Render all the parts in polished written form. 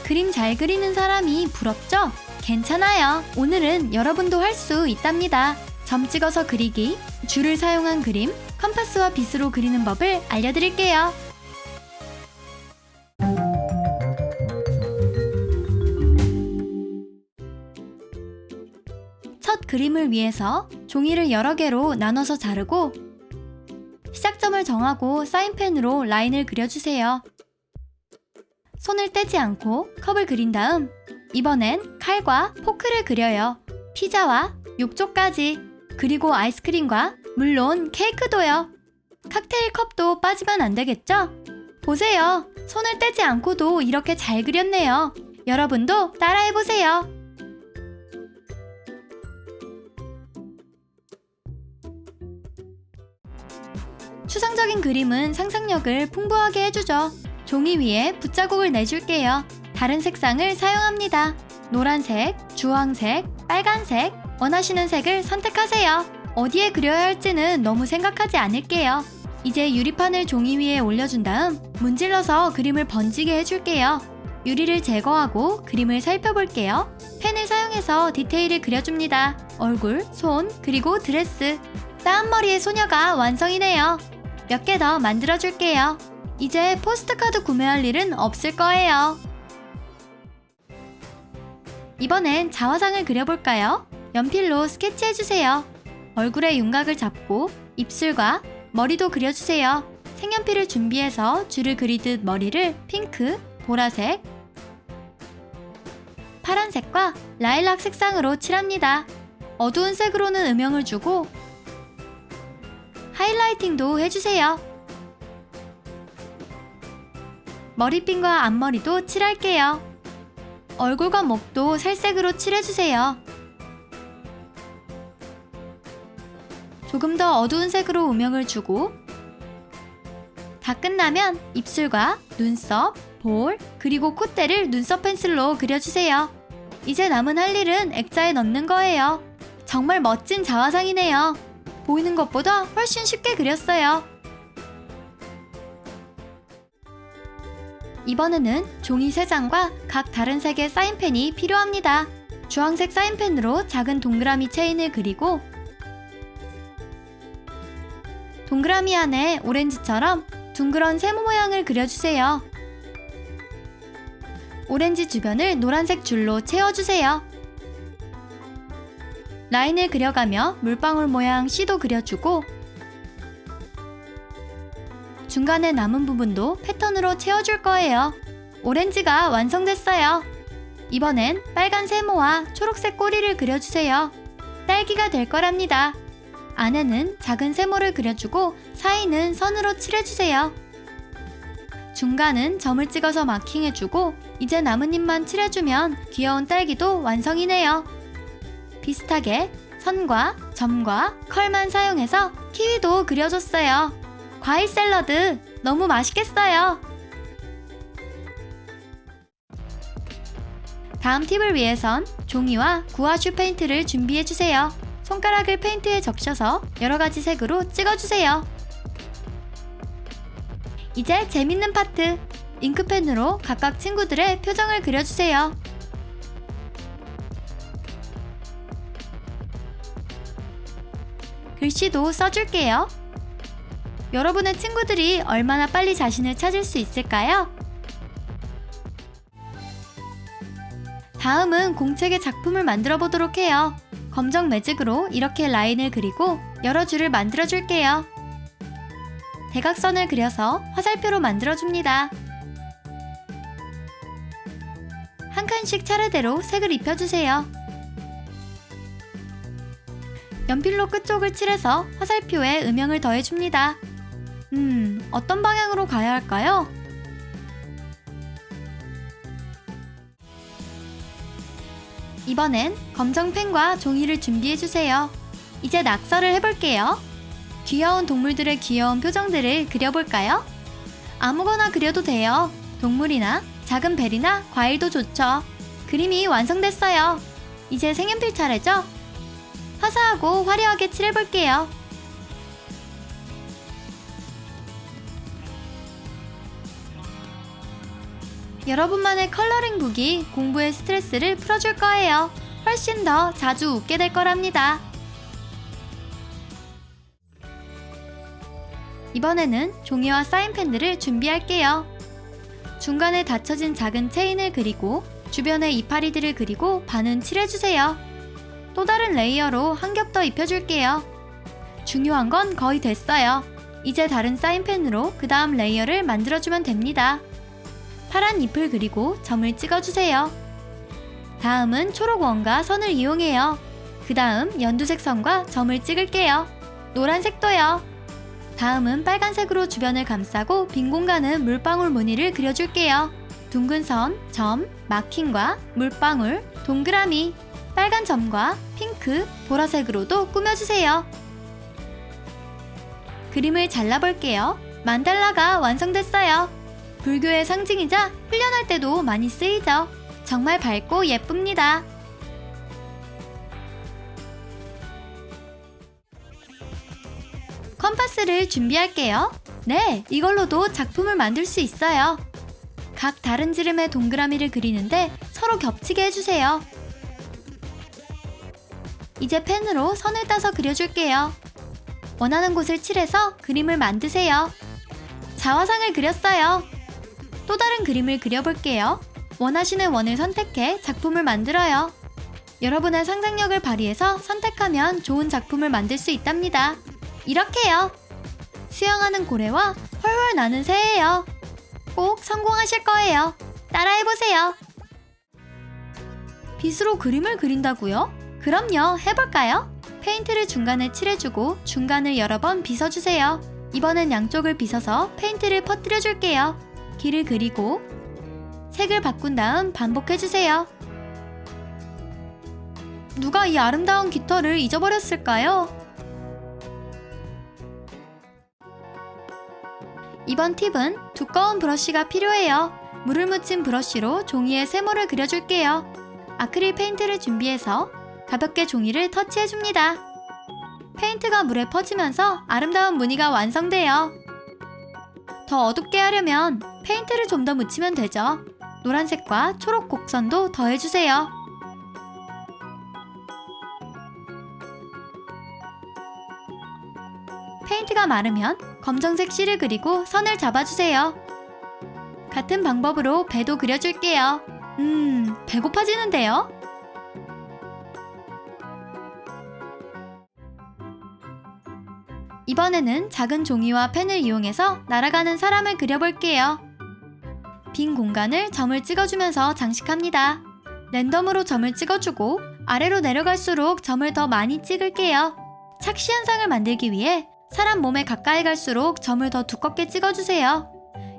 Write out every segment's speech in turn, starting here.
그림 잘 그리는 사람이 부럽죠? 괜찮아요. 오늘은 여러분도 할 수 있답니다. 점 찍어서 그리기, 줄을 사용한 그림, 컴파스와 빗으로 그리는 법을 알려드릴게요. 첫 그림을 위해서 종이를 여러 개로 나눠서 자르고 시작점을 정하고 사인펜으로 라인을 그려주세요. 손을 떼지 않고 컵을 그린 다음 이번엔 칼과 포크를 그려요. 피자와 욕조까지, 그리고 아이스크림과 물론 케이크도요. 칵테일 컵도 빠지면 안 되겠죠? 보세요. 손을 떼지 않고도 이렇게 잘 그렸네요. 여러분도 따라해보세요. 추상적인 그림은 상상력을 풍부하게 해주죠. 종이 위에 붓자국을 내줄게요. 다른 색상을 사용합니다. 노란색, 주황색, 빨간색, 원하시는 색을 선택하세요. 어디에 그려야 할지는 너무 생각하지 않을게요. 이제 유리판을 종이 위에 올려준 다음 문질러서 그림을 번지게 해줄게요. 유리를 제거하고 그림을 살펴볼게요. 펜을 사용해서 디테일을 그려줍니다. 얼굴, 손, 그리고 드레스. 따은 머리의 소녀가 완성이네요. 몇 개 더 만들어줄게요. 이제 포스트카드 구매할 일은 없을 거예요. 이번엔 자화상을 그려볼까요? 연필로 스케치해주세요. 얼굴의 윤곽을 잡고 입술과 머리도 그려주세요. 색연필을 준비해서 줄을 그리듯 머리를 핑크, 보라색, 파란색과 라일락 색상으로 칠합니다. 어두운 색으로는 음영을 주고 하이라이팅도 해주세요. 머리핀과 앞머리도 칠할게요. 얼굴과 목도 살색으로 칠해주세요. 조금 더 어두운 색으로 음영을 주고 다 끝나면 입술과 눈썹, 볼, 그리고 콧대를 눈썹 펜슬로 그려주세요. 이제 남은 할 일은 액자에 넣는 거예요. 정말 멋진 자화상이네요. 보이는 것보다 훨씬 쉽게 그렸어요. 이번에는 종이 3장과 각 다른 색의 사인펜이 필요합니다. 주황색 사인펜으로 작은 동그라미 체인을 그리고 동그라미 안에 오렌지처럼 둥그런 세모 모양을 그려주세요. 오렌지 주변을 노란색 줄로 채워주세요. 라인을 그려가며 물방울 모양 C도 그려주고 중간에 남은 부분도 패턴으로 채워줄 거예요. 오렌지가 완성됐어요. 이번엔 빨간 세모와 초록색 꼬리를 그려주세요. 딸기가 될 거랍니다. 안에는 작은 세모를 그려주고 사이는 선으로 칠해주세요. 중간은 점을 찍어서 마킹해주고 이제 나뭇잎만 칠해주면 귀여운 딸기도 완성이네요. 비슷하게 선과 점과 컬만 사용해서 키위도 그려줬어요. 과일 샐러드 너무 맛있겠어요. 다음 팁을 위해선 종이와 구아슈 페인트를 준비해주세요. 손가락을 페인트에 적셔서 여러가지 색으로 찍어주세요. 이제 재밌는 파트! 잉크펜으로 각각 친구들의 표정을 그려주세요. 글씨도 써줄게요. 여러분의 친구들이 얼마나 빨리 자신을 찾을 수 있을까요? 다음은 공책의 작품을 만들어 보도록 해요. 검정 매직으로 이렇게 라인을 그리고 여러 줄을 만들어 줄게요. 대각선을 그려서 화살표로 만들어 줍니다. 한 칸씩 차례대로 색을 입혀주세요. 연필로 끝쪽을 칠해서 화살표에 음영을 더해줍니다. 어떤 방향으로 가야 할까요? 이번엔 검정펜과 종이를 준비해주세요. 이제 낙서를 해볼게요. 귀여운 동물들의 귀여운 표정들을 그려볼까요? 아무거나 그려도 돼요. 동물이나 작은 벨이나 과일도 좋죠. 그림이 완성됐어요. 이제 색연필 차례죠? 화사하고 화려하게 칠해볼게요. 여러분만의 컬러링 북이 공부의 스트레스를 풀어줄 거예요. 훨씬 더 자주 웃게 될 거랍니다. 이번에는 종이와 사인펜들을 준비할게요. 중간에 닫혀진 작은 체인을 그리고 주변에 이파리들을 그리고 반은 칠해주세요. 또 다른 레이어로 한 겹 더 입혀줄게요. 중요한 건 거의 됐어요. 이제 다른 사인펜으로 그 다음 레이어를 만들어주면 됩니다. 파란 잎을 그리고 점을 찍어주세요. 다음은 초록 원과 선을 이용해요. 그 다음 연두색 선과 점을 찍을게요. 노란색도요. 다음은 빨간색으로 주변을 감싸고 빈 공간은 물방울 무늬를 그려줄게요. 둥근 선, 점, 마킹과 물방울, 동그라미, 빨간 점과 핑크, 보라색으로도 꾸며주세요. 그림을 잘라볼게요. 만달라가 완성됐어요. 불교의 상징이자 훈련할 때도 많이 쓰이죠. 정말 밝고 예쁩니다. 컴파스를 준비할게요. 네, 이걸로도 작품을 만들 수 있어요. 각 다른 지름의 동그라미를 그리는데 서로 겹치게 해주세요. 이제 펜으로 선을 따서 그려줄게요. 원하는 곳을 칠해서 그림을 만드세요. 자화상을 그렸어요. 또 다른 그림을 그려볼게요. 원하시는 원을 선택해 작품을 만들어요. 여러분의 상상력을 발휘해서 선택하면 좋은 작품을 만들 수 있답니다. 이렇게요. 수영하는 고래와 훨훨 나는 새예요. 꼭 성공하실 거예요. 따라해보세요. 빗으로 그림을 그린다고요? 그럼요, 해볼까요? 페인트를 중간에 칠해주고 중간을 여러 번 빗어주세요. 이번엔 양쪽을 빗어서 페인트를 퍼뜨려줄게요. 길을 그리고 색을 바꾼 다음 반복해주세요. 누가 이 아름다운 깃털을 잊어버렸을까요? 이번 팁은 두꺼운 브러쉬가 필요해요. 물을 묻힌 브러쉬로 종이에 세모를 그려줄게요. 아크릴 페인트를 준비해서 가볍게 종이를 터치해줍니다. 페인트가 물에 퍼지면서 아름다운 무늬가 완성돼요. 더 어둡게 하려면 페인트를 좀 더 묻히면 되죠. 노란색과 초록 곡선도 더해주세요. 페인트가 마르면 검정색 실을 그리고 선을 잡아주세요. 같은 방법으로 배도 그려줄게요. 배고파지는데요? 이번에는 작은 종이와 펜을 이용해서 날아가는 사람을 그려볼게요. 빈 공간을 점을 찍어주면서 장식합니다. 랜덤으로 점을 찍어주고 아래로 내려갈수록 점을 더 많이 찍을게요. 착시 현상을 만들기 위해 사람 몸에 가까이 갈수록 점을 더 두껍게 찍어주세요.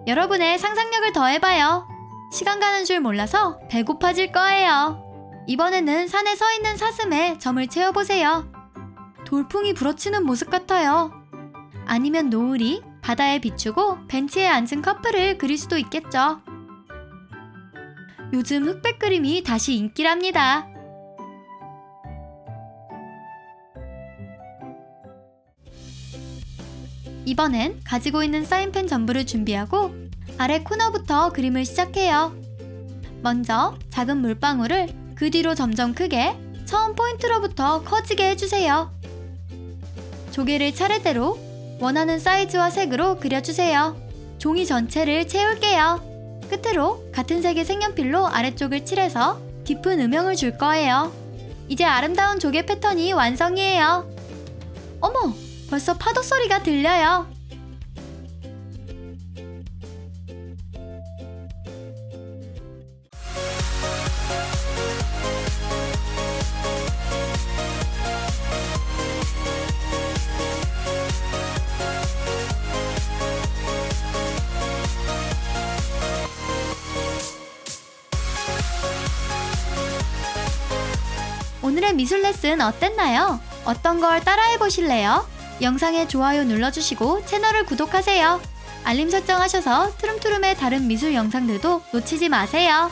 여러분의 상상력을 더해봐요. 시간 가는 줄 몰라서 배고파질 거예요. 이번에는 산에 서 있는 사슴에 점을 채워보세요. 돌풍이 불어치는 모습 같아요. 아니면 노을이 바다에 비추고 벤치에 앉은 커플을 그릴 수도 있겠죠. 요즘 흑백 그림이 다시 인기랍니다. 이번엔 가지고 있는 사인펜 전부를 준비하고 아래 코너부터 그림을 시작해요. 먼저 작은 물방울을 그 뒤로 점점 크게 처음 포인트로부터 커지게 해주세요. 조개를 차례대로 원하는 사이즈와 색으로 그려주세요. 종이 전체를 채울게요. 끝으로 같은 색의 색연필로 아래쪽을 칠해서 깊은 음영을 줄 거예요. 이제 아름다운 조개 패턴이 완성이에요. 어머! 벌써 파도 소리가 들려요. 오늘의 미술 레슨 어땠나요? 어떤 걸 따라해 보실래요? 영상에 좋아요 눌러주시고 채널을 구독하세요. 알림 설정하셔서 트름트름의 다른 미술 영상들도 놓치지 마세요.